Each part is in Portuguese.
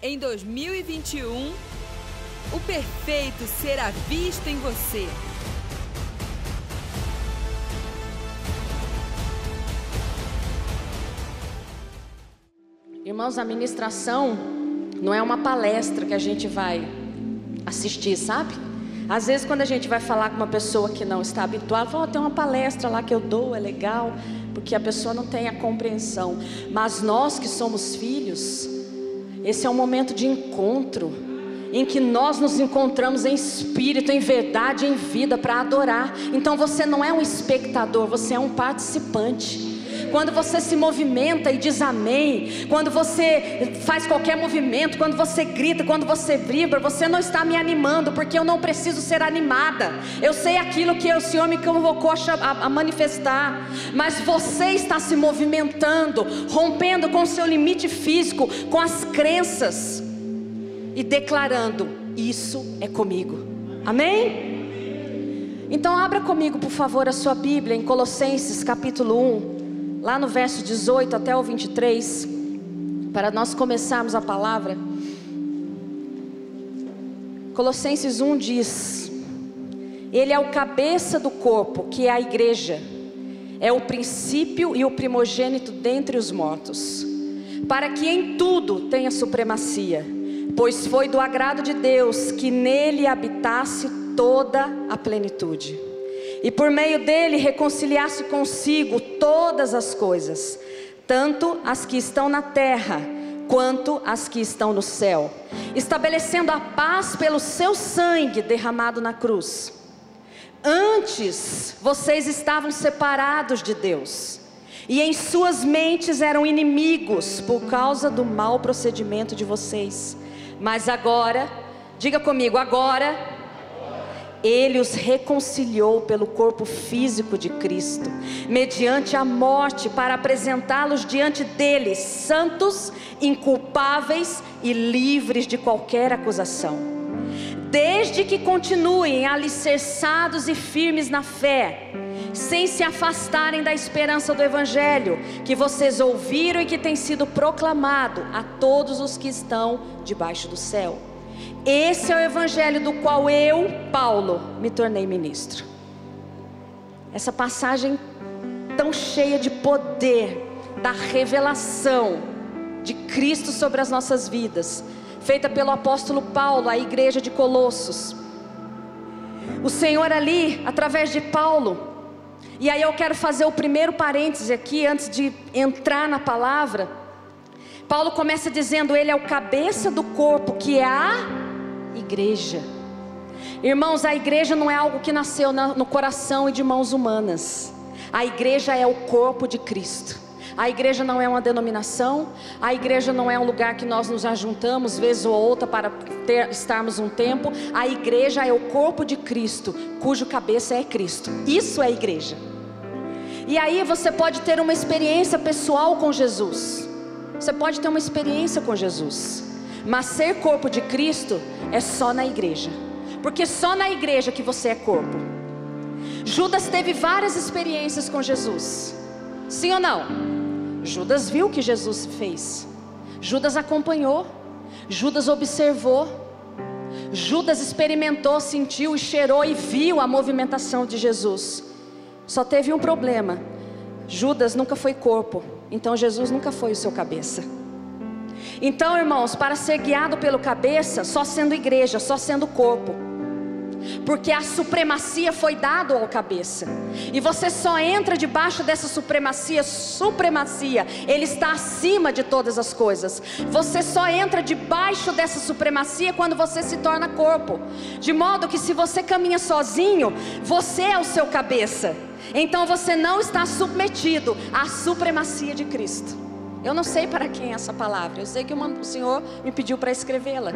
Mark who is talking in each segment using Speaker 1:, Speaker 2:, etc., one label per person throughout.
Speaker 1: Em 2021, o perfeito será visto em você.
Speaker 2: Irmãos, a ministração não é uma palestra que a gente vai assistir, sabe? Às vezes quando a gente vai falar com uma pessoa que não está habituada, fala, tem uma palestra lá que eu dou, é legal, porque a pessoa não tem a compreensão. Mas nós que somos filhos, esse é um momento de encontro, em que nós nos encontramos em espírito, em verdade, em vida, para adorar. Então você não é um espectador, você é um participante. Quando você se movimenta e diz amém, quando você faz qualquer movimento, quando você grita, quando você vibra, você não está me animando, porque eu não preciso ser animada. Eu sei aquilo que o Senhor me convocou a manifestar. Mas você está se movimentando, rompendo com o seu limite físico, com as crenças, e declarando, isso é comigo. Amém? Então abra comigo, por favor, a sua Bíblia em Colossenses capítulo 1. Lá no verso 18 até o 23, para nós começarmos a palavra. Colossenses 1 diz: Ele é o cabeça do corpo, que é a igreja, é o princípio e o primogênito dentre os mortos, para que em tudo tenha supremacia, pois foi do agrado de Deus que nele habitasse toda a plenitude, e por meio dele reconciliasse consigo todas as coisas, tanto as que estão na terra, quanto as que estão no céu, estabelecendo a paz pelo seu sangue derramado na cruz. Antes vocês estavam separados de Deus, e em suas mentes eram inimigos por causa do mau procedimento de vocês. Mas agora, diga comigo, agora Ele os reconciliou pelo corpo físico de Cristo, mediante a morte, para apresentá-los diante dele, santos, inculpáveis e livres de qualquer acusação, desde que continuem alicerçados e firmes na fé, sem se afastarem da esperança do Evangelho, que vocês ouviram e que tem sido proclamado a todos os que estão debaixo do céu. Esse é o Evangelho do qual eu, Paulo, me tornei ministro. Essa passagem tão cheia de poder, da revelação de Cristo sobre as nossas vidas, feita pelo apóstolo Paulo à igreja de Colossos. O Senhor ali, através de Paulo, e aí eu quero fazer o primeiro parêntese aqui, antes de entrar na palavra. Paulo começa dizendo, ele é o cabeça do corpo, que é a igreja. Irmãos, a igreja não é algo que nasceu no coração e de mãos humanas. A igreja é o corpo de Cristo. A igreja não é uma denominação. A igreja não é um lugar que nós nos ajuntamos vez ou outra para estarmos um tempo. A igreja é o corpo de Cristo, cujo cabeça é Cristo. Isso é a igreja. E aí você pode ter uma experiência pessoal com Jesus. Você pode ter uma experiência com Jesus, mas ser corpo de Cristo é só na igreja, porque só na igreja que você é corpo. Judas teve várias experiências com Jesus, sim ou não? Judas viu o que Jesus fez, Judas acompanhou, Judas observou, Judas experimentou, sentiu e cheirou e viu a movimentação de Jesus. Só teve um problema: Judas nunca foi corpo, então Jesus nunca foi o seu cabeça. Então, irmãos, para ser guiado pelo cabeça, só sendo igreja, só sendo corpo, porque a supremacia foi dada ao cabeça, e você só entra debaixo dessa supremacia, ele está acima de todas as coisas. Você só entra debaixo dessa supremacia quando você se torna corpo, de modo que se você caminha sozinho, você é o seu cabeça, então você não está submetido à supremacia de Cristo. Eu não sei para quem é essa palavra, eu sei que o Senhor me pediu para escrevê-la.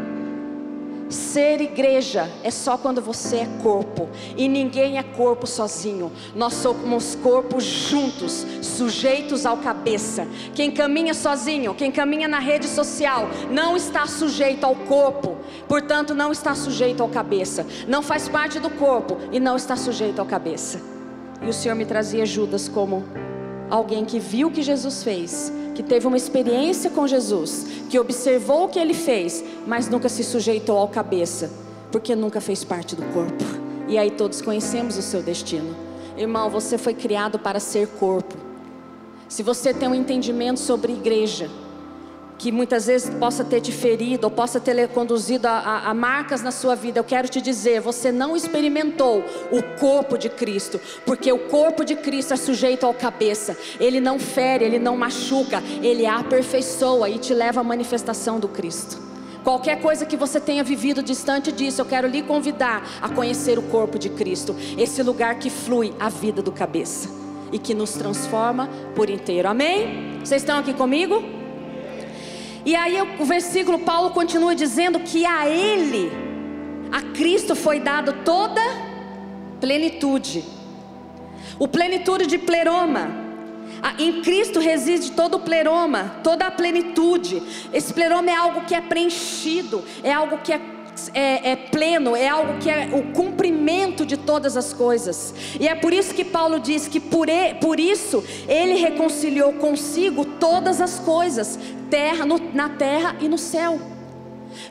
Speaker 2: Ser igreja é só quando você é corpo, e ninguém é corpo sozinho. Nós somos corpos juntos, sujeitos ao cabeça. Quem caminha sozinho, quem caminha na rede social, não está sujeito ao corpo, portanto não está sujeito ao cabeça. Não faz parte do corpo e não está sujeito ao cabeça. E o Senhor me trazia Judas como alguém que viu o que Jesus fez, que teve uma experiência com Jesus, que observou o que Ele fez, mas nunca se sujeitou ao cabeça, porque nunca fez parte do corpo. E aí todos conhecemos o seu destino. Irmão, você foi criado para ser corpo. Se você tem um entendimento sobre igreja, que muitas vezes possa ter te ferido, ou possa ter conduzido a marcas na sua vida, eu quero te dizer, você não experimentou o corpo de Cristo, porque o corpo de Cristo é sujeito ao cabeça. Ele não fere, ele não machuca, ele aperfeiçoa e te leva à manifestação do Cristo. Qualquer coisa que você tenha vivido distante disso, eu quero lhe convidar a conhecer o corpo de Cristo, esse lugar que flui a vida do cabeça e que nos transforma por inteiro. Amém? Vocês estão aqui comigo? E aí o versículo, Paulo continua dizendo que a Ele, a Cristo foi dado toda plenitude. O plenitude de pleroma. Em Cristo reside todo o pleroma, toda a plenitude. Esse pleroma é algo que é preenchido, é algo que é pleno, é algo que é o cumprimento de todas as coisas. E é por isso que Paulo diz que por isso Ele reconciliou consigo todas as coisas, na terra e no céu.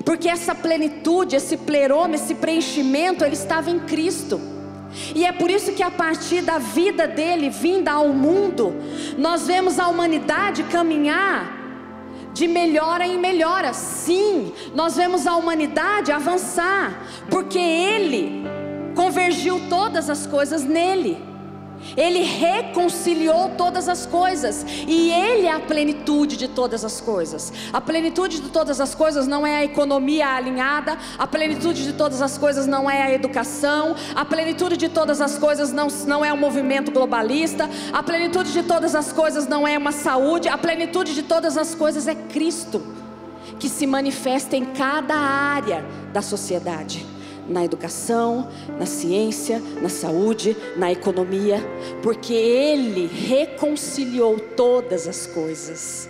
Speaker 2: Porque essa plenitude, esse pleroma, esse preenchimento, ele estava em Cristo. E é por isso que a partir da vida dele vinda ao mundo, nós vemos a humanidade caminhar de melhora em melhora. Sim, nós vemos a humanidade avançar, porque Ele convergiu todas as coisas nele. Ele reconciliou todas as coisas, e Ele é a plenitude de todas as coisas. A plenitude de todas as coisas não é a economia alinhada, a plenitude de todas as coisas não é a educação, a plenitude de todas as coisas não é o movimento globalista, a plenitude de todas as coisas não é uma saúde, a plenitude de todas as coisas é Cristo, que se manifesta em cada área da sociedade. Na educação, na ciência, na saúde, na economia, porque Ele reconciliou todas as coisas.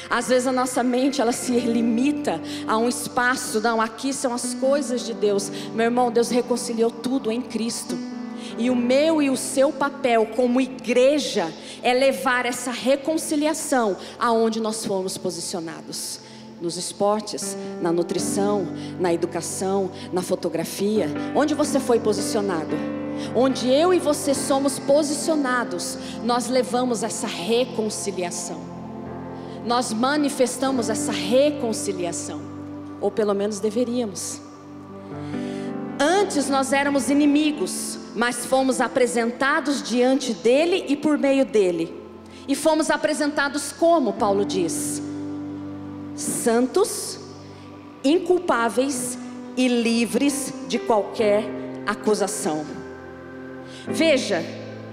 Speaker 2: Às vezes a nossa mente, ela se limita a um espaço. Não, aqui são as coisas de Deus. Meu irmão, Deus reconciliou tudo em Cristo. E o meu e o seu papel como igreja é levar essa reconciliação aonde nós fomos posicionados. Nos esportes, na nutrição, na educação, na fotografia. Onde você foi posicionado? Onde eu e você somos posicionados, nós levamos essa reconciliação. Nós manifestamos essa reconciliação, ou pelo menos deveríamos. Antes nós éramos inimigos, mas fomos apresentados diante dele e por meio dele. E fomos apresentados como Paulo diz: santos, inculpáveis e livres de qualquer acusação. Veja,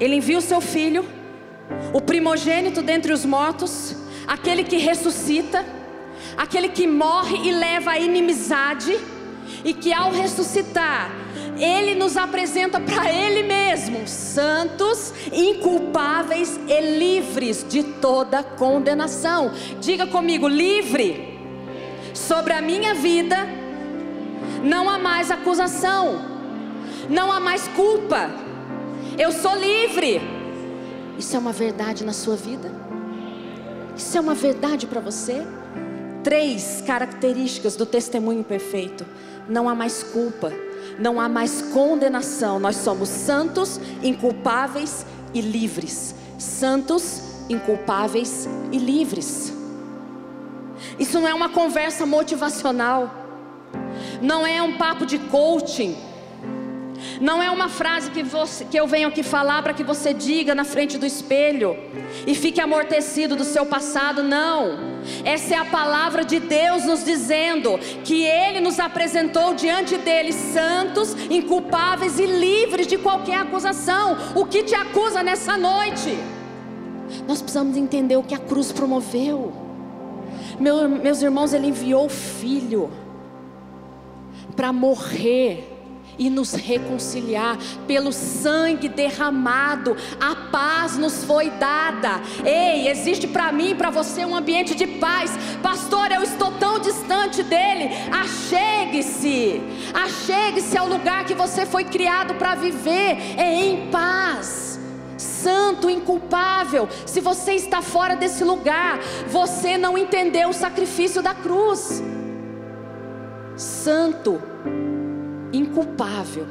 Speaker 2: Ele envia o seu Filho, o primogênito dentre os mortos, aquele que ressuscita, aquele que morre e leva a inimizade, e que ao ressuscitar, Ele nos apresenta para Ele mesmo, santos, inculpáveis e livres de toda condenação. Diga comigo: livre. Sobre a minha vida não há mais acusação, não há mais culpa. Eu sou livre. Isso é uma verdade na sua vida? Isso é uma verdade para você? 3 características do testemunho perfeito: não há mais culpa, não há mais condenação. Nós somos santos, inculpáveis e livres. Santos, inculpáveis e livres. Isso não é uma conversa motivacional, não é um papo de coaching, não é uma frase que eu venho aqui falar para que você diga na frente do espelho e fique amortecido do seu passado. Não, essa é a palavra de Deus nos dizendo que Ele nos apresentou diante dele santos, inculpáveis e livres de qualquer acusação. O que te acusa nessa noite? Nós precisamos entender o que a cruz promoveu. Meus irmãos, Ele enviou o Filho para morrer e nos reconciliar. Pelo sangue derramado, a paz nos foi dada. Ei, existe para mim e para você um ambiente de paz. Pastor, eu estou tão distante dele. Achegue-se, achegue-se ao lugar que você foi criado para viver, é em paz. santo, inculpável. Se você está fora desse lugar, você não entendeu o sacrifício da cruz. Santo, inculpável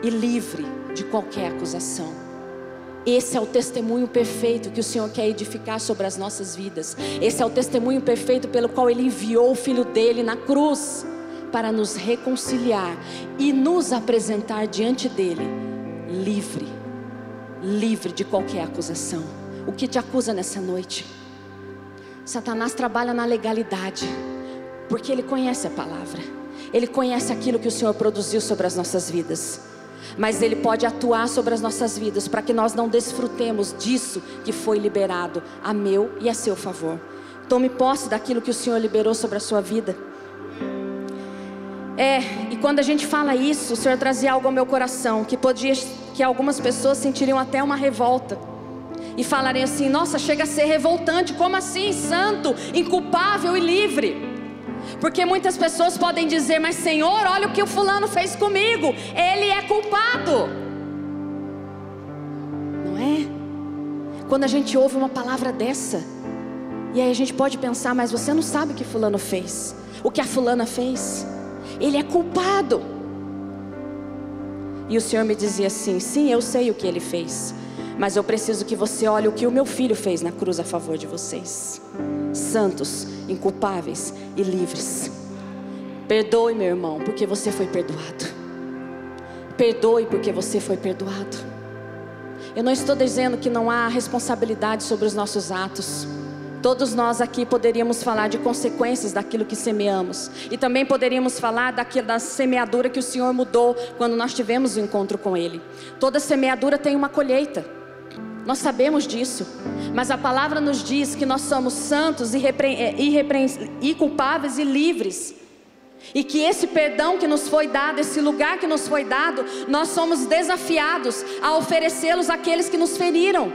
Speaker 2: e livre de qualquer acusação. Esse é o testemunho perfeito que o Senhor quer edificar sobre as nossas vidas. Esse é o testemunho perfeito pelo qual Ele enviou o Filho dele na cruz, para nos reconciliar e nos apresentar diante dele, livre, livre de qualquer acusação. O que te acusa nessa noite? Satanás trabalha na legalidade, porque ele conhece a palavra, ele conhece aquilo que o Senhor produziu sobre as nossas vidas. Mas ele pode atuar sobre as nossas vidas para que nós não desfrutemos disso que foi liberado a meu e a seu favor. Tome posse daquilo que o Senhor liberou sobre a sua vida. E quando a gente fala isso, o Senhor trazia algo ao meu coração, que algumas pessoas sentiriam até uma revolta e falariam assim: nossa, chega a ser revoltante, como assim? Santo, inculpável e livre. Porque muitas pessoas podem dizer: mas Senhor, olha o que o fulano fez comigo, ele é culpado. Não é? Quando a gente ouve uma palavra dessa, e aí a gente pode pensar: mas você não sabe o que fulano fez, o que a fulana fez, ele é culpado. E o Senhor me dizia assim: sim, eu sei o que ele fez, mas eu preciso que você olhe o que o meu filho fez na cruz a favor de vocês. Santos, inculpáveis e livres. Perdoe, meu irmão, porque você foi perdoado. Perdoe porque você foi perdoado. Eu não estou dizendo que não há responsabilidade sobre os nossos atos. Todos nós aqui poderíamos falar de consequências daquilo que semeamos. E também poderíamos falar da semeadura que o Senhor mudou quando nós tivemos o encontro com Ele. Toda semeadura tem uma colheita. Nós sabemos disso. Mas a palavra nos diz que nós somos santos, inculpáveis e livres. E que esse perdão que nos foi dado, esse lugar que nos foi dado, nós somos desafiados a oferecê-los àqueles que nos feriram.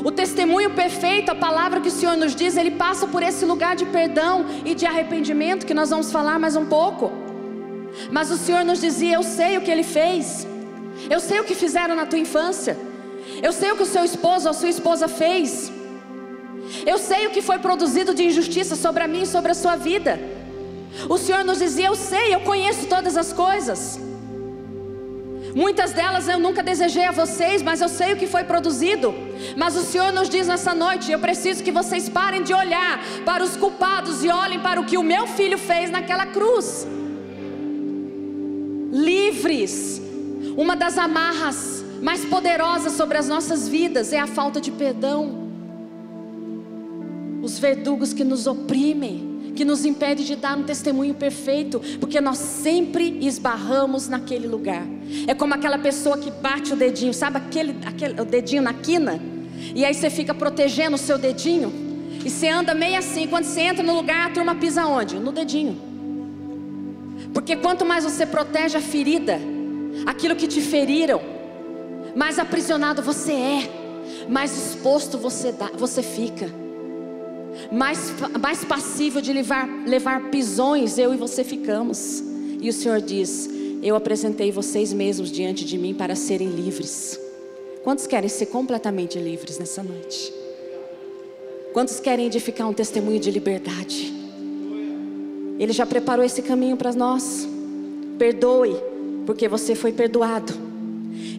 Speaker 2: O testemunho perfeito, a palavra que o Senhor nos diz, ele passa por esse lugar de perdão e de arrependimento, que nós vamos falar mais um pouco. Mas o Senhor nos dizia: eu sei o que Ele fez, eu sei o que fizeram na tua infância, eu sei o que o seu esposo ou a sua esposa fez, eu sei o que foi produzido de injustiça sobre a mim e sobre a sua vida. O Senhor nos dizia: eu sei, eu conheço todas as coisas. Muitas delas eu nunca desejei a vocês, mas eu sei o que foi produzido. Mas o Senhor nos diz nessa noite: eu preciso que vocês parem de olhar para os culpados e olhem para o que o meu filho fez naquela cruz. Livres. Uma das amarras mais poderosas sobre as nossas vidas é a falta de perdão. Os verdugos que nos oprimem, que nos impedem de dar um testemunho perfeito, porque nós sempre esbarramos naquele lugar. É como aquela pessoa que bate o dedinho, sabe o dedinho na quina? E aí você fica protegendo o seu dedinho, e você anda meio assim. Quando você entra no lugar, a turma pisa onde? No dedinho. Porque quanto mais você protege a ferida, aquilo que te feriram, mais aprisionado você é, mais exposto você fica, mais passível de levar pisões eu e você ficamos. E o Senhor diz: eu apresentei vocês mesmos diante de mim para serem livres. Quantos querem ser completamente livres nessa noite? Quantos querem edificar um testemunho de liberdade? Ele já preparou esse caminho para nós. Perdoe, porque você foi perdoado.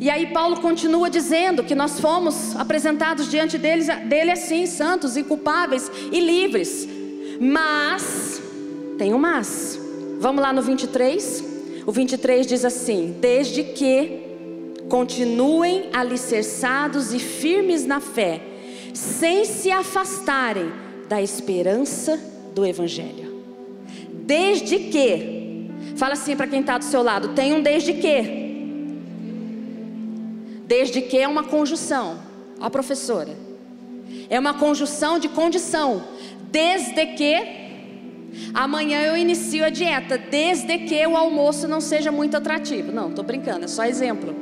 Speaker 2: E aí Paulo continua dizendo que nós fomos apresentados diante dele assim, santos, inculpáveis e livres. Mas, tem um mas. Vamos lá no 23. O 23 diz assim: desde que continuem alicerçados e firmes na fé, sem se afastarem da esperança do Evangelho. Desde que, fala assim para quem está do seu lado: tem um desde que. Desde que é uma conjunção. Ó, a professora, é uma conjunção de condição. Desde que amanhã eu inicio a dieta, desde que o almoço não seja muito atrativo. Não, estou brincando, é só exemplo.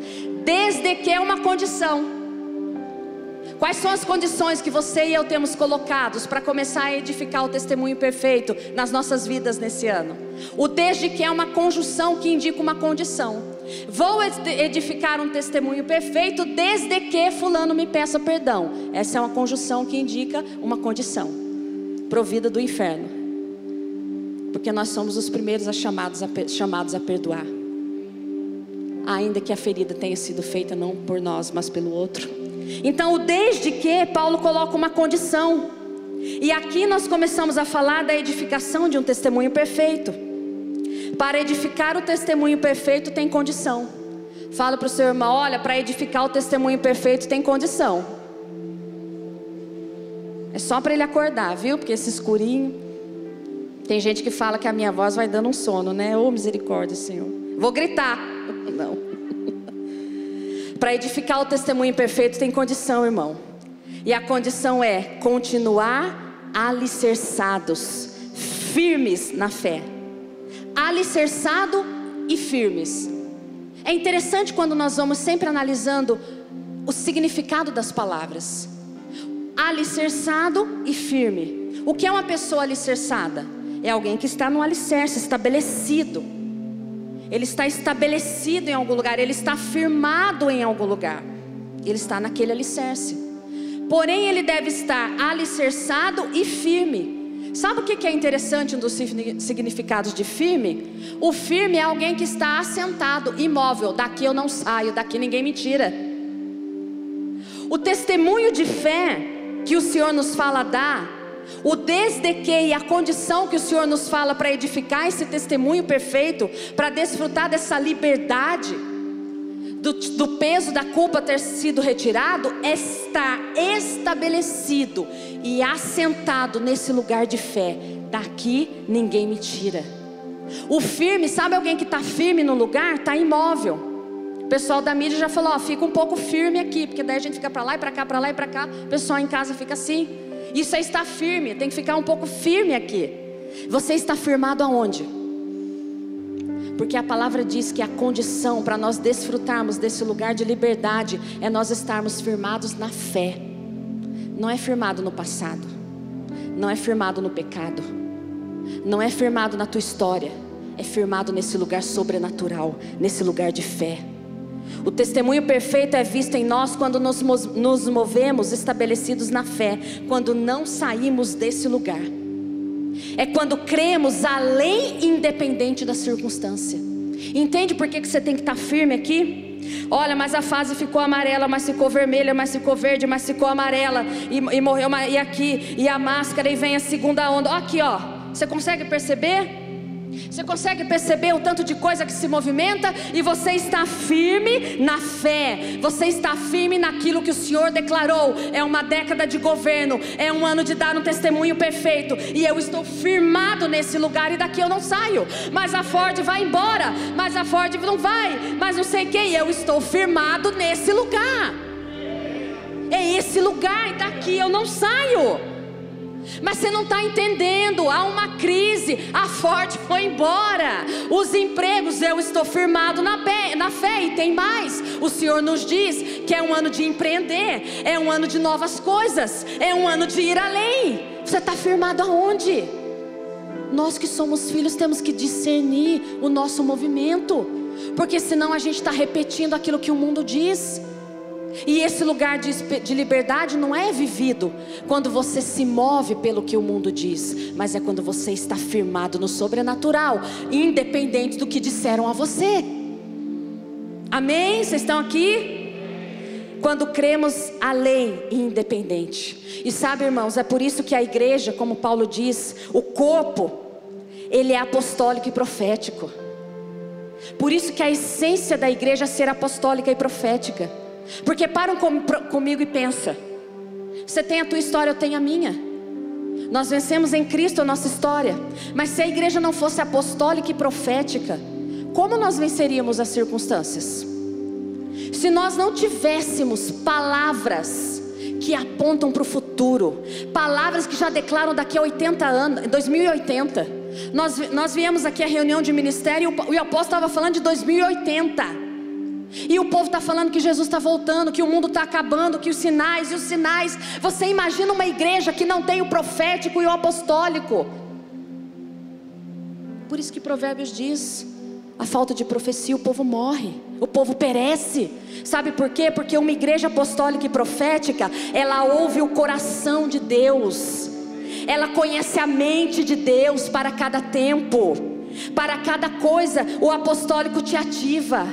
Speaker 2: Desde que é uma condição. Quais são as condições que você e eu temos colocados para começar a edificar o testemunho perfeito nas nossas vidas nesse ano? O desde que é uma conjunção que indica uma condição. Vou edificar um testemunho perfeito desde que fulano me peça perdão. Essa é uma conjunção que indica uma condição provida do inferno, porque nós somos os primeiros chamados a perdoar, ainda que a ferida tenha sido feita não por nós, mas pelo outro. Então o desde que, Paulo coloca uma condição. E aqui nós começamos a falar da edificação de um testemunho perfeito. Para edificar o testemunho perfeito tem condição. Fala para o seu irmão: olha, para edificar o testemunho perfeito tem condição. É só para ele acordar, viu? Porque esse escurinho, tem gente que fala que a minha voz vai dando um sono, né? Ô, misericórdia, Senhor. Vou gritar. Não. Para edificar o testemunho perfeito tem condição, irmão. E a condição é continuar alicerçados, firmes na fé. Alicerçado e firmes. É interessante quando nós vamos sempre analisando o significado das palavras. Alicerçado e firme. O que é uma pessoa alicerçada? É alguém que está no alicerce, estabelecido. Ele está estabelecido em algum lugar, ele está firmado em algum lugar. Ele está naquele alicerce. Porém, ele deve estar alicerçado e firme. Sabe o que é interessante um dos significados de firme? O firme é alguém que está assentado, imóvel. Daqui eu não saio, daqui ninguém me tira. O testemunho de fé que o Senhor nos fala dar, o desde que e a condição que o Senhor nos fala para edificar esse testemunho perfeito, para desfrutar dessa liberdade, do peso da culpa ter sido retirado, está estabelecido e assentado nesse lugar de fé. Daqui ninguém me tira. O firme, sabe alguém que está firme no lugar? Está imóvel. O pessoal da mídia já falou: ó, fica um pouco firme aqui, porque daí a gente fica para lá e para cá, para lá e para cá. O pessoal em casa fica assim. Isso é estar firme, tem que ficar um pouco firme aqui. Você está firmado aonde? Porque a palavra diz que a condição para nós desfrutarmos desse lugar de liberdade é nós estarmos firmados na fé. Não é firmado no passado, não é firmado no pecado, não é firmado na tua história, é firmado nesse lugar sobrenatural, nesse lugar de fé. O testemunho perfeito é visto em nós quando nos movemos estabelecidos na fé, quando não saímos desse lugar. É quando cremos além, independente da circunstância. Entende por que você tem que estar firme aqui? Olha, mas a fase ficou amarela, mas ficou vermelha, mas ficou verde, mas ficou amarela, e morreu, e aqui, e a máscara, e vem a segunda onda. Aqui, ó, você consegue perceber? Você consegue perceber o tanto de coisa que se movimenta? E você está firme na fé. Você está firme naquilo que o Senhor declarou. É uma década de governo, é um ano de dar um testemunho perfeito. E eu estou firmado nesse lugar, e daqui eu não saio. Mas a Ford vai embora, mas a Ford não vai, mas não sei o que. E eu estou firmado nesse lugar. É esse lugar, e daqui eu não saio. Mas você não está entendendo, há uma crise, a Ford foi embora, os empregos, eu estou firmado na fé, e tem mais, o Senhor nos diz que é um ano de empreender, é um ano de novas coisas, é um ano de ir além. Você está firmado aonde? Nós que somos filhos temos que discernir o nosso movimento, porque senão a gente está repetindo aquilo que o mundo diz. E esse lugar de liberdade não é vivido quando você se move pelo que o mundo diz, mas é quando você está firmado no sobrenatural, independente do que disseram a você. Amém? Vocês estão aqui? Quando cremos além e independente. E sabe, irmãos, é por isso que a igreja, como Paulo diz, o corpo, ele é apostólico e profético. Por isso que a essência da igreja é ser apostólica e profética. Porque param comigo e pensa: você tem a tua história, eu tenho a minha. Nós vencemos em Cristo a nossa história. Mas se a igreja não fosse apostólica e profética, como nós venceríamos as circunstâncias? Se nós não tivéssemos palavras que apontam para o futuro, palavras que já declaram daqui a 80 anos, 2080. Nós viemos aqui à reunião de ministério e o apóstolo estava falando de 2080. E o povo está falando que Jesus está voltando, que o mundo está acabando, que os sinais. Você imagina uma igreja que não tem o profético e o apostólico. Por isso que Provérbios diz: a falta de profecia, o povo morre, o povo perece. Sabe por quê? Porque uma igreja apostólica e profética, ela ouve o coração de Deus, ela conhece a mente de Deus para cada tempo, para cada coisa. O apostólico te ativa.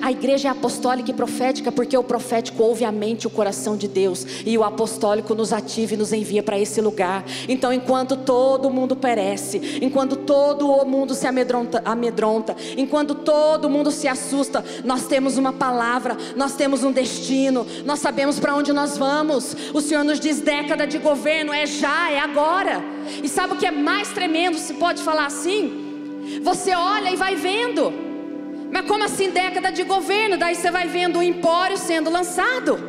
Speaker 2: A igreja é apostólica e profética porque o profético ouve a mente e o coração de Deus, e o apostólico nos ativa e nos envia para esse lugar. Então, enquanto todo mundo perece, enquanto todo o mundo se amedronta, enquanto todo mundo se assusta, nós temos uma palavra, nós temos um destino, nós sabemos para onde nós vamos. O Senhor nos diz: década de governo, é já, é agora. E sabe o que é mais tremendo, se pode falar assim? Você olha e vai vendo. Mas como assim década de governo? Daí você vai vendo o empório sendo lançado.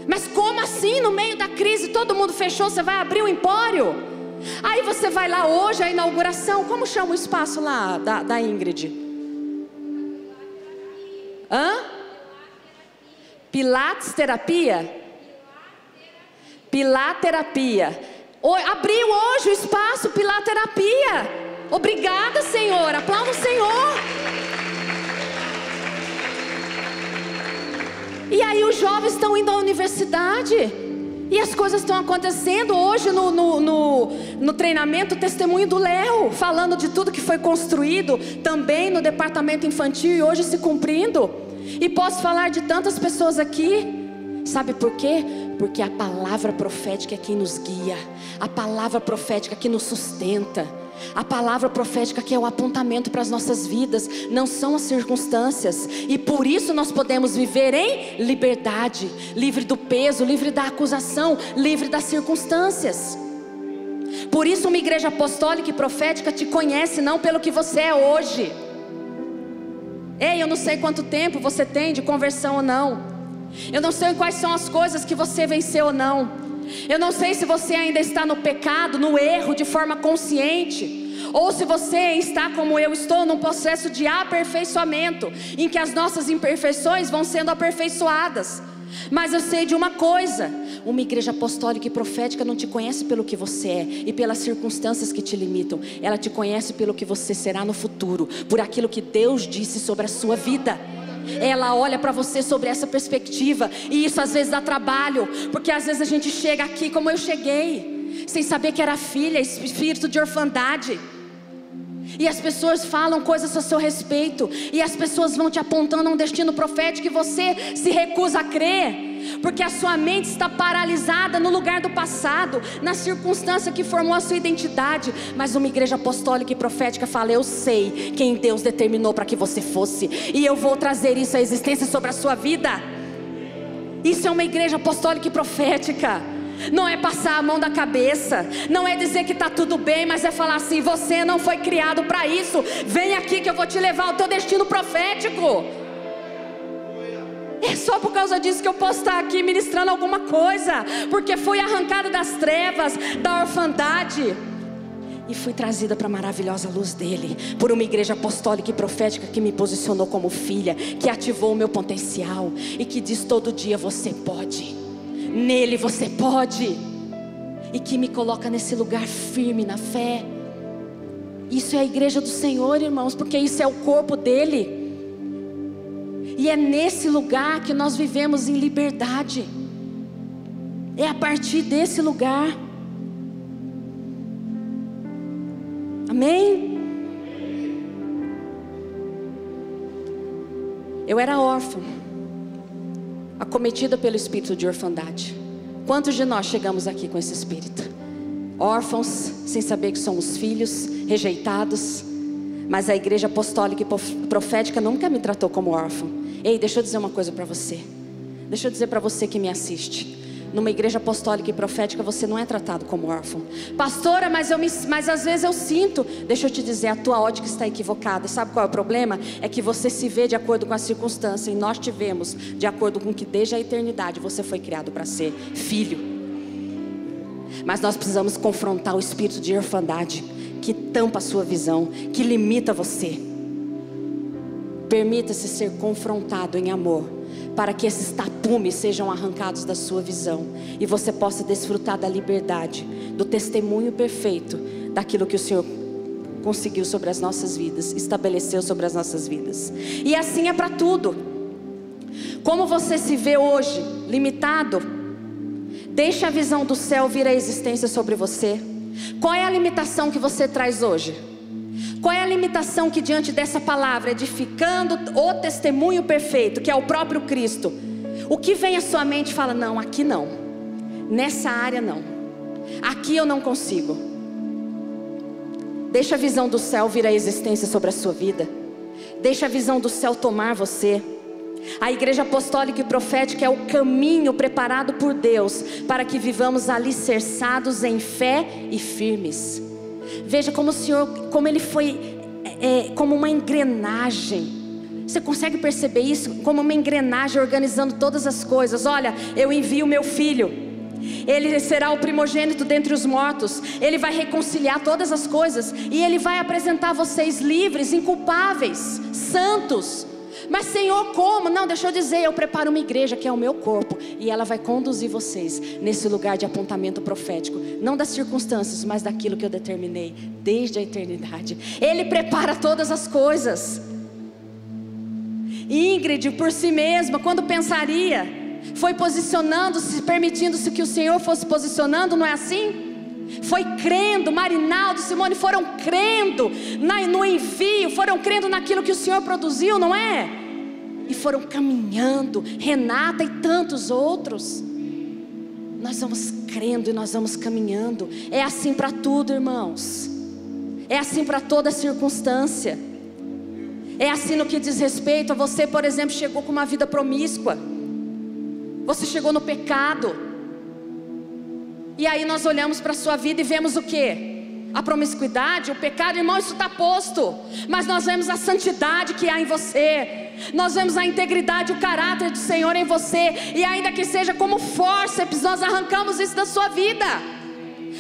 Speaker 2: Mas como assim no meio da crise todo mundo fechou, você vai abrir o empório? Aí você vai lá hoje, a inauguração. Como chama o espaço lá da Ingrid? Pilates terapia? Pilaterapia. Abriu hoje o espaço Pilaterapia. Obrigada, Senhor. Aplauda o Senhor. E aí os jovens estão indo à universidade, e as coisas estão acontecendo. Hoje no treinamento, o testemunho do Léo, falando de tudo que foi construído, também no departamento infantil, e hoje se cumprindo. E posso falar de tantas pessoas aqui. Sabe por quê? Porque a palavra profética é quem nos guia, a palavra profética que nos sustenta, a palavra profética que é o apontamento para as nossas vidas, não são as circunstâncias. E por isso nós podemos viver em liberdade, livre do peso, livre da acusação, livre das circunstâncias. Por isso uma igreja apostólica e profética te conhece não pelo que você é hoje. Ei, eu não sei quanto tempo você tem de conversão ou não, eu não sei quais são as coisas que você venceu ou não, eu não sei se você ainda está no pecado, no erro de forma consciente, ou se você está como eu estou, num processo de aperfeiçoamento, em que as nossas imperfeições vão sendo aperfeiçoadas. Mas eu sei de uma coisa: uma igreja apostólica e profética não te conhece pelo que você é e pelas circunstâncias que te limitam. Ela te conhece pelo que você será no futuro, por aquilo que Deus disse sobre a sua vida. Ela olha para você sobre essa perspectiva. E isso às vezes dá trabalho, porque às vezes a gente chega aqui como eu cheguei, sem saber que era filha, espírito de orfandade. E as pessoas falam coisas a seu respeito, e as pessoas vão te apontando a um destino profético e você se recusa a crer, porque a sua mente está paralisada no lugar do passado, na circunstância que formou a sua identidade. Mas uma igreja apostólica e profética fala: eu sei quem Deus determinou para que você fosse, e eu vou trazer isso à existência sobre a sua vida. Isso é uma igreja apostólica e profética. Não é passar a mão da cabeça, não é dizer que está tudo bem, mas é falar assim: você não foi criado para isso, vem aqui que eu vou te levar ao teu destino profético. É só por causa disso que eu posso estar aqui ministrando alguma coisa, porque fui arrancada das trevas, da orfandade, e fui trazida para a maravilhosa luz dele, por uma igreja apostólica e profética que me posicionou como filha, que ativou o meu potencial e que diz todo dia: você pode. Nele você pode, e que me coloca nesse lugar firme na fé. Isso é a igreja do Senhor, irmãos, porque isso é o corpo dele, e é nesse lugar que nós vivemos em liberdade. É a partir desse lugar. Amém? Eu era órfã, acometida pelo espírito de orfandade. Quantos de nós chegamos aqui com esse espírito? Órfãos, sem saber que somos filhos, rejeitados. Mas a igreja apostólica e profética nunca me tratou como órfão. Ei, deixa eu dizer uma coisa para você. Deixa eu dizer para você que me assiste. Numa igreja apostólica e profética você não é tratado como órfão. Pastora, mas às vezes eu sinto. Deixa eu te dizer, a tua ótica está equivocada. Sabe qual é o problema? É que você se vê de acordo com a circunstância, e nós te vemos de acordo com que desde a eternidade você foi criado para ser filho. Mas nós precisamos confrontar o espírito de orfandade que tampa a sua visão, que limita você. Permita-se ser confrontado em amor, para que esses tapumes sejam arrancados da sua visão, e você possa desfrutar da liberdade, do testemunho perfeito, daquilo que o Senhor conseguiu sobre as nossas vidas, estabeleceu sobre as nossas vidas. E assim é para tudo. Como você se vê hoje, limitado, deixa a visão do céu vir à existência sobre você. Qual é a limitação que você traz hoje? Qual é a limitação que diante dessa palavra, edificando o testemunho perfeito, que é o próprio Cristo, o que vem à sua mente fala, não, aqui não, nessa área não, aqui eu não consigo. Deixa a visão do céu vir à existência sobre a sua vida. Deixa a visão do céu tomar você. A igreja apostólica e profética é o caminho preparado por Deus para que vivamos alicerçados em fé e firmes. Veja como o Senhor, como Ele foi como uma engrenagem. Você consegue perceber isso? Como uma engrenagem organizando todas as coisas. Olha, eu envio meu filho, ele será o primogênito dentre os mortos. Ele vai reconciliar todas as coisas, e Ele vai apresentar vocês livres, inculpáveis, santos. Mas Senhor, como? Não, deixa eu dizer, eu preparo uma igreja que é o meu corpo, e ela vai conduzir vocês nesse lugar de apontamento profético, não das circunstâncias, mas daquilo que eu determinei desde a eternidade. Ele prepara todas as coisas. Ingrid, por si mesma, quando pensaria, foi posicionando-se, permitindo-se que o Senhor fosse posicionando, não é assim? Foi crendo, Marinaldo, Simone foram crendo no envio, foram crendo naquilo que o Senhor produziu, não é? E foram caminhando, Renata e tantos outros. Nós vamos crendo e nós vamos caminhando. É assim para tudo, irmãos. É assim para toda circunstância. É assim no que diz respeito a você, por exemplo, chegou com uma vida promíscua. Você chegou no pecado. E aí nós olhamos para a sua vida e vemos o quê? A promiscuidade, o pecado, irmão, isso está posto. Mas nós vemos a santidade que há em você. Nós vemos a integridade, o caráter do Senhor em você. E ainda que seja como fórceps, nós arrancamos isso da sua vida.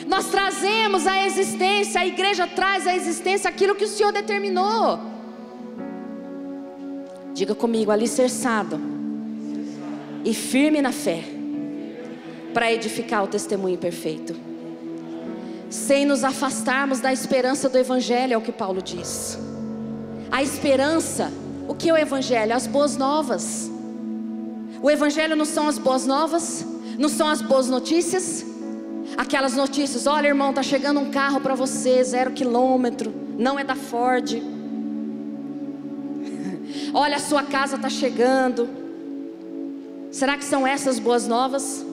Speaker 2: Nós trazemos à existência, a igreja traz à existência aquilo que o Senhor determinou. Diga comigo, alicerçado e firme na fé, para edificar o testemunho perfeito, sem nos afastarmos da esperança do Evangelho, é o que Paulo diz. A esperança, o que é o Evangelho? As boas novas. O Evangelho não são as boas novas, não são as boas notícias, aquelas notícias, olha irmão, está chegando um carro para você, 0 quilômetro, não é da Ford. Olha, a sua casa está chegando. Será que são essas boas novas?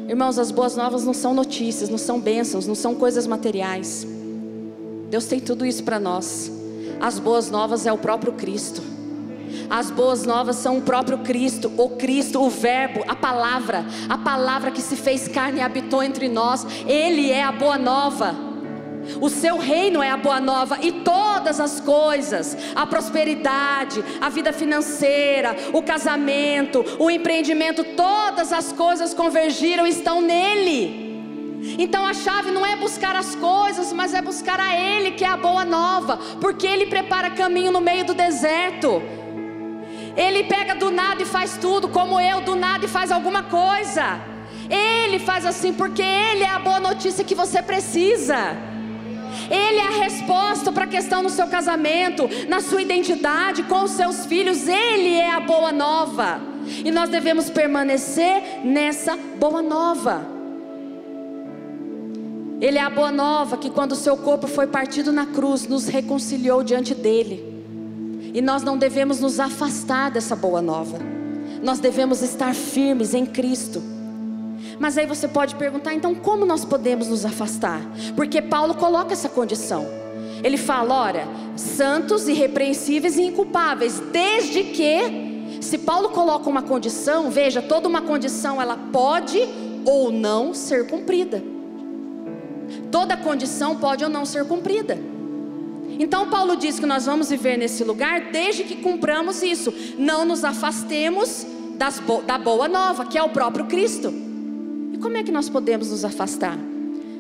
Speaker 2: Irmãos, as boas novas não são notícias, não são bênçãos, não são coisas materiais. Deus tem tudo isso para nós. As boas novas é o próprio Cristo. As boas novas são o próprio Cristo, o Verbo, a palavra que se fez carne e habitou entre nós. Ele é a boa nova. O seu reino é a boa nova, e todas as coisas, a prosperidade, a vida financeira, o casamento, o empreendimento, todas as coisas convergiram e estão nele. Então a chave não é buscar as coisas, mas é buscar a Ele, que é a boa nova, porque Ele prepara caminho no meio do deserto. Ele pega do nada e faz tudo, como eu, do nada e faz alguma coisa. Ele faz assim porque Ele é a boa notícia que você precisa. Ele é a resposta para a questão no seu casamento, na sua identidade, com os seus filhos. Ele é a boa nova, e nós devemos permanecer nessa boa nova. Ele é a boa nova que, quando o seu corpo foi partido na cruz, nos reconciliou diante dele. E nós não devemos nos afastar dessa boa nova. Nós devemos estar firmes em Cristo. Mas aí você pode perguntar, então como nós podemos nos afastar? Porque Paulo coloca essa condição. Ele fala, olha, santos, irrepreensíveis e inculpáveis, desde que, se Paulo coloca uma condição, veja, toda uma condição ela pode ou não ser cumprida. Toda condição pode ou não ser cumprida. Então Paulo diz que nós vamos viver nesse lugar desde que cumpramos isso. Não nos afastemos da boa nova, que é o próprio Cristo. E como é que nós podemos nos afastar?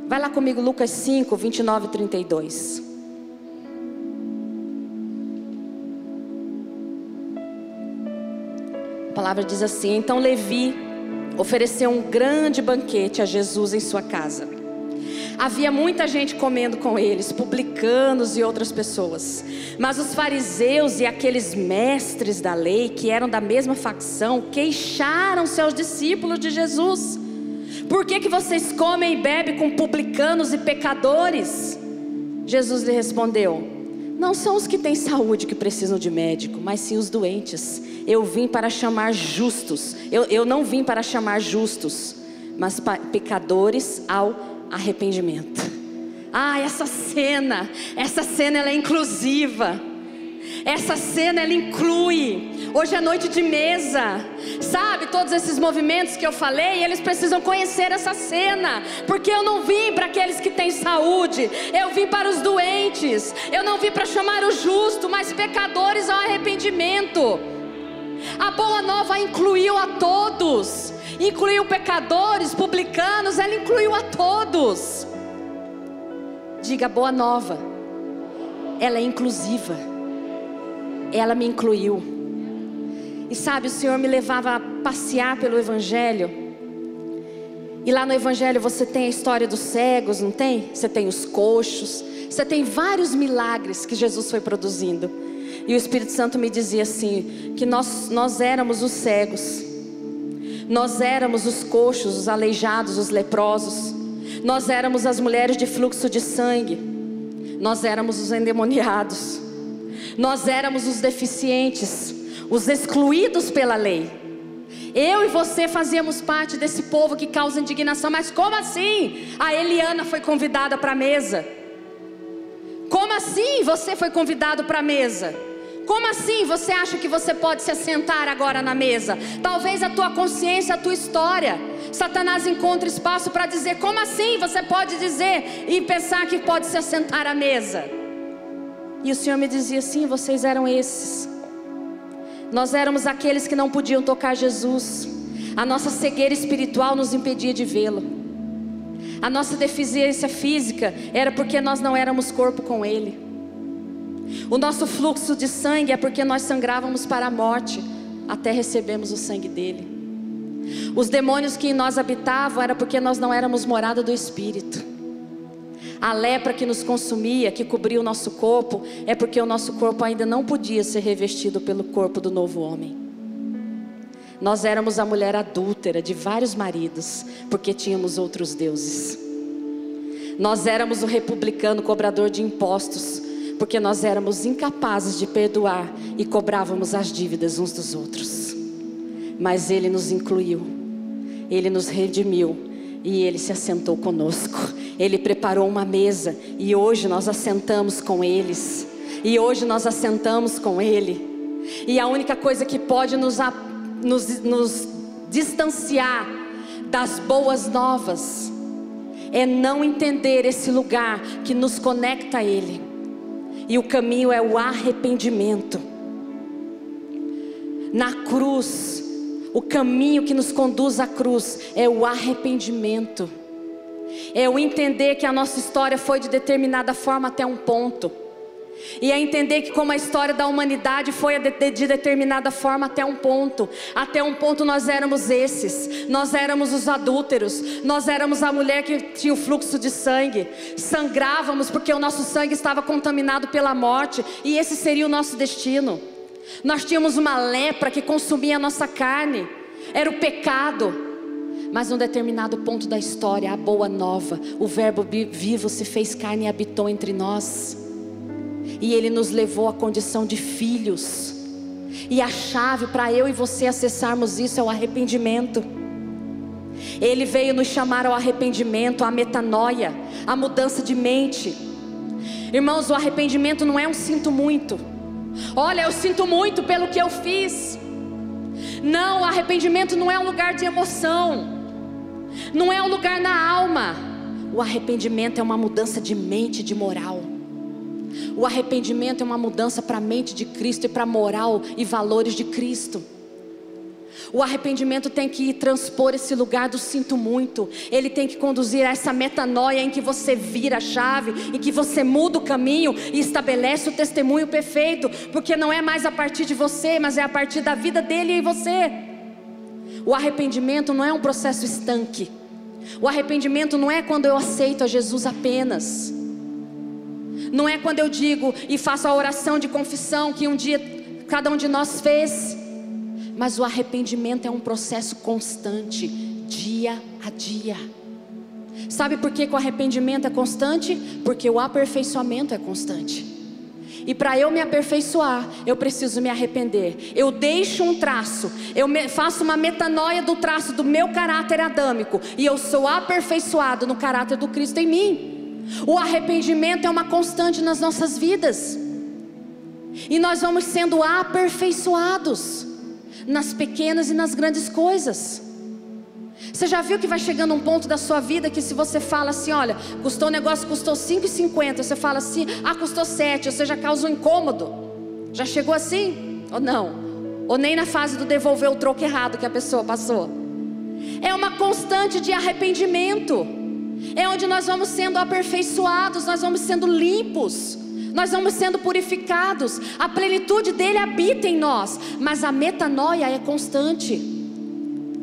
Speaker 2: Vai lá comigo, Lucas 5, 29 e 32. A palavra diz assim: então Levi ofereceu um grande banquete a Jesus em sua casa. Havia muita gente comendo com eles, publicanos e outras pessoas. Mas os fariseus e aqueles mestres da lei, que eram da mesma facção, queixaram-se aos discípulos de Jesus: por que vocês comem e bebem com publicanos e pecadores? Jesus lhe respondeu: não são os que têm saúde que precisam de médico, mas sim os doentes. Eu vim para chamar justos. Eu não vim para chamar justos, mas pecadores ao arrependimento. Essa cena ela é inclusiva. Essa cena ela inclui. Hoje é noite de mesa, sabe? Todos esses movimentos que eu falei, eles precisam conhecer essa cena, porque eu não vim para aqueles que têm saúde, eu vim para os doentes. Eu não vim para chamar o justo, mas pecadores ao arrependimento. A boa nova incluiu a todos, incluiu pecadores, publicanos, ela incluiu a todos. Diga: boa nova, ela é inclusiva, ela me incluiu. E sabe, o Senhor me levava a passear pelo Evangelho, e lá no Evangelho você tem a história dos cegos, não tem? Você tem os coxos, você tem vários milagres que Jesus foi produzindo. E o Espírito Santo me dizia assim, que nós éramos os cegos, nós éramos os coxos, os aleijados, os leprosos, nós éramos as mulheres de fluxo de sangue, nós éramos os endemoniados, nós éramos os deficientes, os excluídos pela lei. Eu e você fazíamos parte desse povo que causa indignação. Mas como assim a Eliana foi convidada para a mesa? Como assim você foi convidado para a mesa? Como assim você acha que você pode se assentar agora na mesa? Talvez a tua consciência, a tua história, Satanás encontra espaço para dizer: como assim você pode dizer e pensar que pode se assentar à mesa? E o Senhor me dizia: sim, vocês eram esses. Nós éramos aqueles que não podiam tocar Jesus. A nossa cegueira espiritual nos impedia de vê-lo. A nossa deficiência física era porque nós não éramos corpo com Ele. O nosso fluxo de sangue é porque nós sangrávamos para a morte até recebermos o sangue dele. Os demônios que em nós habitavam era porque nós não éramos morada do Espírito. A lepra que nos consumia, que cobria o nosso corpo, é porque o nosso corpo ainda não podia ser revestido pelo corpo do novo homem. Nós éramos a mulher adúltera de vários maridos, porque tínhamos outros deuses. Nós éramos o republicano cobrador de impostos, porque nós éramos incapazes de perdoar e cobrávamos as dívidas uns dos outros. Mas Ele nos incluiu, Ele nos redimiu e Ele se assentou conosco. Ele preparou uma mesa e hoje nós assentamos com eles. E hoje nós assentamos com Ele. E a única coisa que pode nos distanciar das boas novas é não entender esse lugar que nos conecta a Ele. E o caminho é o arrependimento. Na cruz, o caminho que nos conduz à cruz é o arrependimento. É o entender que a nossa história foi de determinada forma até um ponto. E é entender que como a história da humanidade foi de determinada forma até um ponto. Até um ponto nós éramos esses. Nós éramos os adúlteros. Nós éramos a mulher que tinha o fluxo de sangue. Sangrávamos porque o nosso sangue estava contaminado pela morte. E esse seria o nosso destino. Nós tínhamos uma lepra que consumia a nossa carne. Era o pecado. Mas num determinado ponto da história, a boa nova, o verbo vivo se fez carne e habitou entre nós. E Ele nos levou à condição de filhos. E a chave para eu e você acessarmos isso é o arrependimento. Ele veio nos chamar ao arrependimento, à metanoia, à mudança de mente. Irmãos, o arrependimento não é um sinto muito. Olha, eu sinto muito pelo que eu fiz. Não, o arrependimento não é um lugar de emoção. Não é um lugar na alma. O arrependimento é uma mudança de mente, de moral. O arrependimento é uma mudança para a mente de Cristo e para a moral e valores de Cristo. O arrependimento tem que transpor esse lugar do sinto muito. Ele tem que conduzir a essa metanoia em que você vira a chave, em que você muda o caminho e estabelece o testemunho perfeito. Porque não é mais a partir de você, mas é a partir da vida dele em você. O arrependimento não é um processo estanque. O arrependimento não é quando eu aceito a Jesus apenas. Não é quando eu digo e faço a oração de confissão que um dia cada um de nós fez. Mas o arrependimento é um processo constante, dia a dia. Sabe por que o arrependimento é constante? Porque o aperfeiçoamento é constante. E para eu me aperfeiçoar, eu preciso me arrepender. Eu deixo um traço, faço uma metanoia do traço do meu caráter adâmico, e eu sou aperfeiçoado no caráter do Cristo em mim. O arrependimento é uma constante nas nossas vidas. E nós vamos sendo aperfeiçoados nas pequenas e nas grandes coisas. Você já viu que vai chegando um ponto da sua vida que se você fala assim, olha, o negócio custou R$5,50, você fala assim, custou 7, você já causa um incômodo. Já chegou assim? Ou não? Ou nem na fase do devolver o troco errado que a pessoa passou? É uma constante de arrependimento. É onde nós vamos sendo aperfeiçoados, nós vamos sendo limpos, nós vamos sendo purificados. A plenitude dele habita em nós. Mas a metanoia é constante.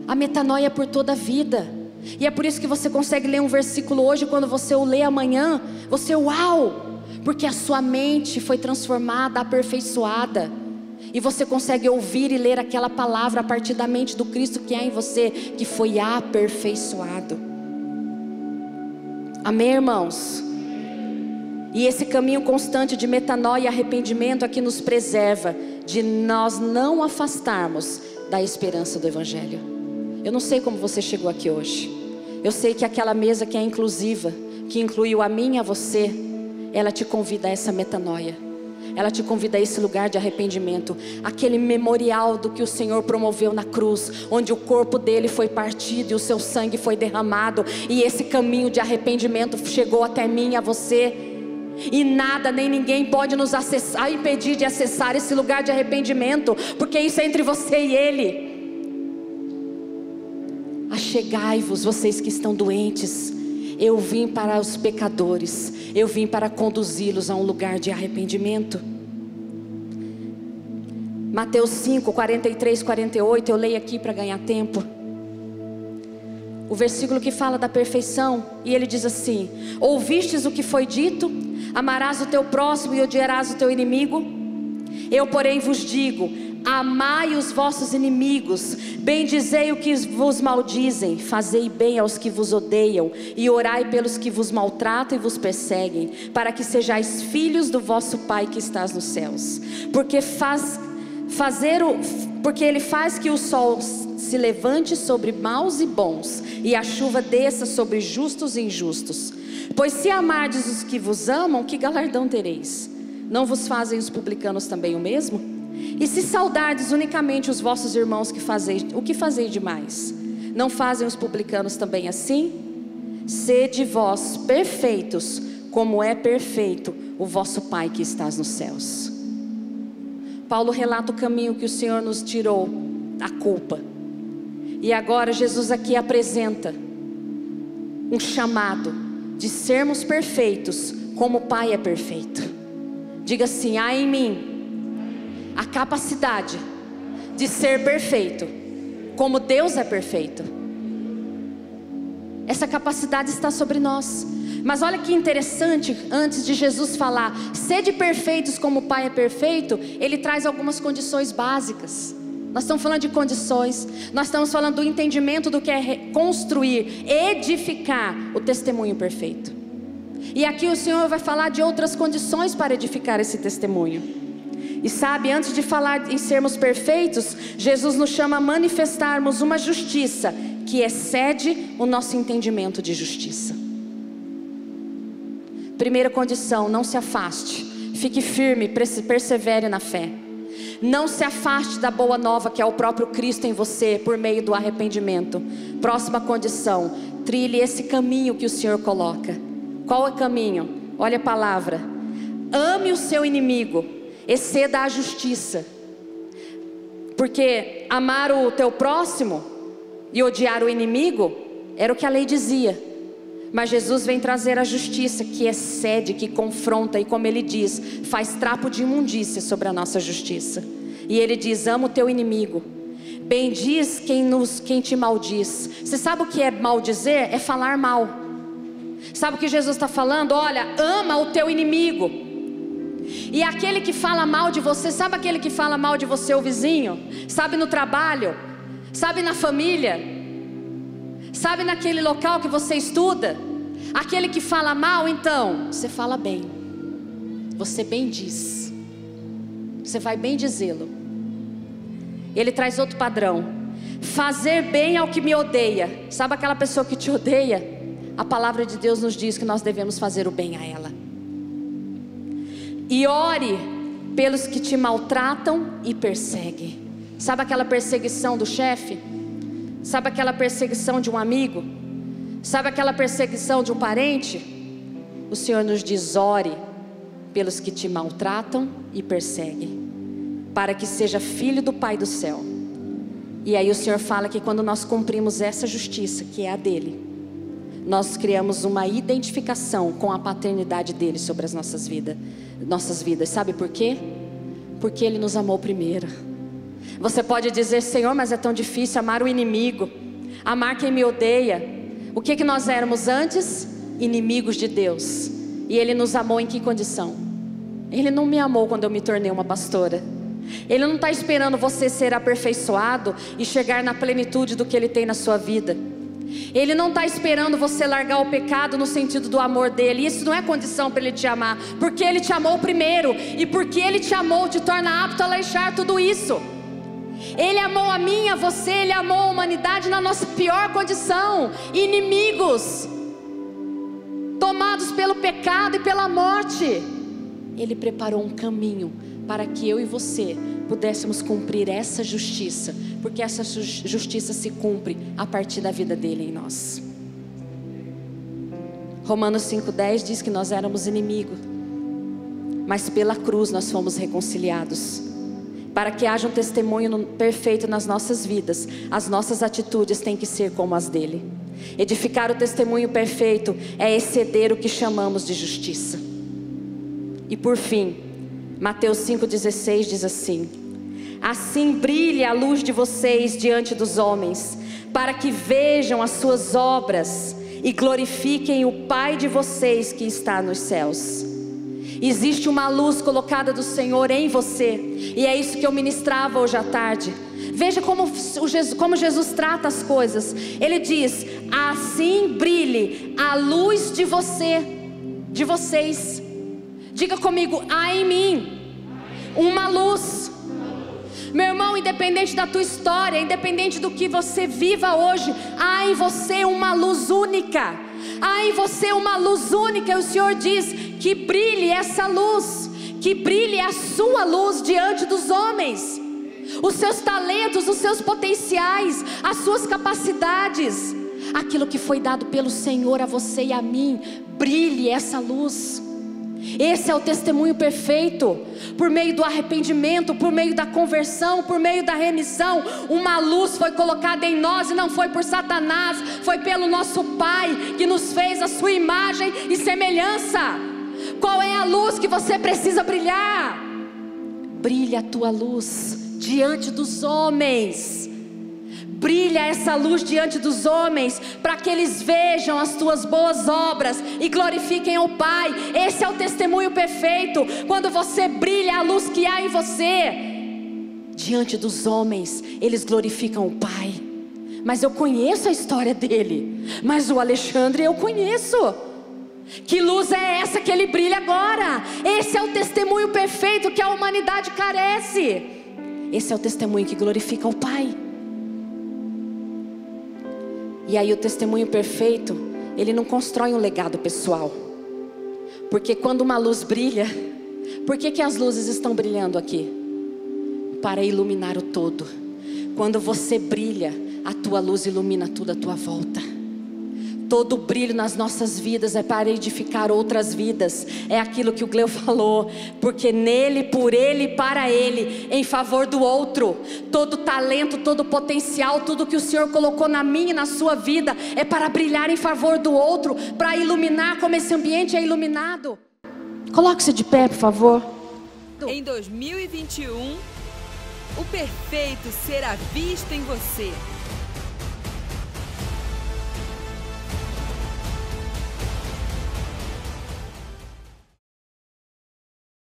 Speaker 2: A metanoia é por toda a vida. E é por isso que você consegue ler um versículo hoje, quando você o lê amanhã, você, uau! Porque a sua mente foi transformada, aperfeiçoada. E você consegue ouvir e ler aquela palavra a partir da mente do Cristo que há em você, que foi aperfeiçoado. Amém, irmãos? E esse caminho constante de metanoia e arrependimento aqui nos preserva de nós não afastarmos da esperança do Evangelho. Eu não sei como você chegou aqui hoje. Eu sei que aquela mesa que é inclusiva, que incluiu a mim e a você, ela te convida a essa metanoia. Ela te convida a esse lugar de arrependimento. Aquele memorial do que o Senhor promoveu na cruz, onde o corpo dele foi partido e o seu sangue foi derramado. E esse caminho de arrependimento chegou até mim e a você. E nada nem ninguém pode nos impedir de acessar esse lugar de arrependimento, porque isso é entre você e Ele. Achegai-vos, vocês que estão doentes. Eu vim para os pecadores. Eu vim para conduzi-los a um lugar de arrependimento. Mateus 5, 43, 48. Eu leio aqui para ganhar tempo. O versículo que fala da perfeição. E ele diz assim: ouvistes o que foi dito? Amarás o teu próximo e odiarás o teu inimigo? Eu porém vos digo: amai os vossos inimigos, bendizei o que vos maldizem, fazei bem aos que vos odeiam, e orai pelos que vos maltratam e vos perseguem, para que sejais filhos do vosso Pai que estás nos céus. Porque Ele faz que o sol se levante sobre maus e bons, e a chuva desça sobre justos e injustos. Pois se amardes os que vos amam, que galardão tereis? Não vos fazem os publicanos também o mesmo? E se saudardes unicamente os vossos irmãos, o que fazeis demais? Não fazem os publicanos também assim? Sede vós perfeitos, como é perfeito o vosso Pai que estás nos céus. Paulo relata o caminho que o Senhor nos tirou da culpa. E agora Jesus aqui apresenta um chamado de sermos perfeitos como o Pai é perfeito. Diga assim: há em mim a capacidade de ser perfeito como Deus é perfeito. Essa capacidade está sobre nós. Mas olha que interessante, antes de Jesus falar sede perfeitos como o Pai é perfeito, Ele traz algumas condições básicas. Nós estamos falando de condições. Nós estamos falando do entendimento do que é construir, edificar o testemunho perfeito. E aqui o Senhor vai falar de outras condições para edificar esse testemunho. E sabe, antes de falar em sermos perfeitos, Jesus nos chama a manifestarmos uma justiça que excede o nosso entendimento de justiça. Primeira condição: não se afaste, fique firme, persevere na fé. Não se afaste da boa nova que é o próprio Cristo em você por meio do arrependimento. Próxima condição: trilhe esse caminho que o Senhor coloca. Qual é o caminho? Olha a palavra: ame o seu inimigo, exceda a justiça. Porque amar o teu próximo e odiar o inimigo era o que a lei dizia. Mas Jesus vem trazer a justiça que excede, que confronta, e como Ele diz, faz trapo de imundícia sobre a nossa justiça. E Ele diz: ama o teu inimigo, Bendiz quem te maldiz. Você sabe o que é maldizer? É falar mal. Sabe o que Jesus está falando? Olha, ama o teu inimigo. E aquele que fala mal de você, sabe aquele que fala mal de você, o vizinho? Sabe no trabalho? Sabe na família? Sabe naquele local que você estuda? Aquele que fala mal, então, você fala bem. Você bendiz. Você vai bendizê-lo. Ele traz outro padrão. Fazer bem ao que me odeia. Sabe aquela pessoa que te odeia? A palavra de Deus nos diz que nós devemos fazer o bem a ela. E ore pelos que te maltratam e perseguem. Sabe aquela perseguição do chefe? Sabe aquela perseguição de um amigo? Sabe aquela perseguição de um parente? O Senhor nos diz: ore pelos que te maltratam e perseguem, para que seja filho do Pai do céu. E aí o Senhor fala que quando nós cumprimos essa justiça, que é a dele, nós criamos uma identificação com a paternidade dele sobre as nossas vidas. Sabe por quê? Porque ele nos amou primeiro. Você pode dizer: Senhor, mas é tão difícil amar o inimigo, amar quem me odeia. O que nós éramos antes? Inimigos de Deus. E ele nos amou em que condição? Ele não me amou quando eu me tornei uma pastora. Ele não está esperando você ser aperfeiçoado e chegar na plenitude do que ele tem na sua vida. Ele não está esperando você largar o pecado no sentido do amor dele. Isso não é condição para ele te amar, porque ele te amou primeiro. E porque ele te amou, te torna apto a deixar tudo isso. Ele amou a mim, a você, ele amou a humanidade na nossa pior condição. Inimigos, tomados pelo pecado e pela morte. Ele preparou um caminho para que eu e você pudéssemos cumprir essa justiça, porque essa justiça se cumpre a partir da vida dele em nós. Romanos 5,10 diz que nós éramos inimigos, mas pela cruz nós fomos reconciliados. Para que haja um testemunho perfeito nas nossas vidas, as nossas atitudes têm que ser como as dele. Edificar o testemunho perfeito é exceder o que chamamos de justiça. E por fim, Mateus 5,16 diz assim: assim brilhe a luz de vocês diante dos homens, para que vejam as suas obras e glorifiquem o Pai de vocês que está nos céus. Existe uma luz colocada do Senhor em você, e é isso que eu ministrava hoje à tarde. Veja como Jesus trata as coisas. Ele diz: assim brilhe a luz de vocês. Diga comigo: há em mim uma luz. Meu irmão, independente da tua história, independente do que você viva hoje, há em você uma luz única. Há em você uma luz única. E o Senhor diz que brilhe essa luz, que brilhe a sua luz diante dos homens. Os seus talentos, os seus potenciais, as suas capacidades, aquilo que foi dado pelo Senhor a você e a mim, brilhe essa luz. Esse é o testemunho perfeito. Por meio do arrependimento, por meio da conversão, por meio da remissão, uma luz foi colocada em nós, e não foi por Satanás, foi pelo nosso Pai, que nos fez a sua imagem e semelhança. Qual é a luz que você precisa brilhar? Brilha a tua luz diante dos homens. Brilha essa luz diante dos homens, para que eles vejam as tuas boas obras e glorifiquem o Pai. Esse é o testemunho perfeito. Quando você brilha a luz que há em você, diante dos homens, eles glorificam o Pai. Mas eu conheço a história dele. Mas o Alexandre eu conheço. Que luz é essa que ele brilha agora? Esse é o testemunho perfeito que a humanidade carece. Esse é o testemunho que glorifica o Pai. E aí o testemunho perfeito, ele não constrói um legado pessoal. Porque quando uma luz brilha, por que as luzes estão brilhando aqui? Para iluminar o todo. Quando você brilha, a tua luz ilumina tudo à tua volta. Todo brilho nas nossas vidas é para edificar outras vidas. É aquilo que o Gleu falou. Porque nele, por ele, para ele, em favor do outro. Todo talento, todo potencial, tudo que o Senhor colocou na minha e na sua vida é para brilhar em favor do outro, para iluminar como esse ambiente é iluminado. Coloque-se de pé, por favor.
Speaker 1: Em 2021, o perfeito será visto em você.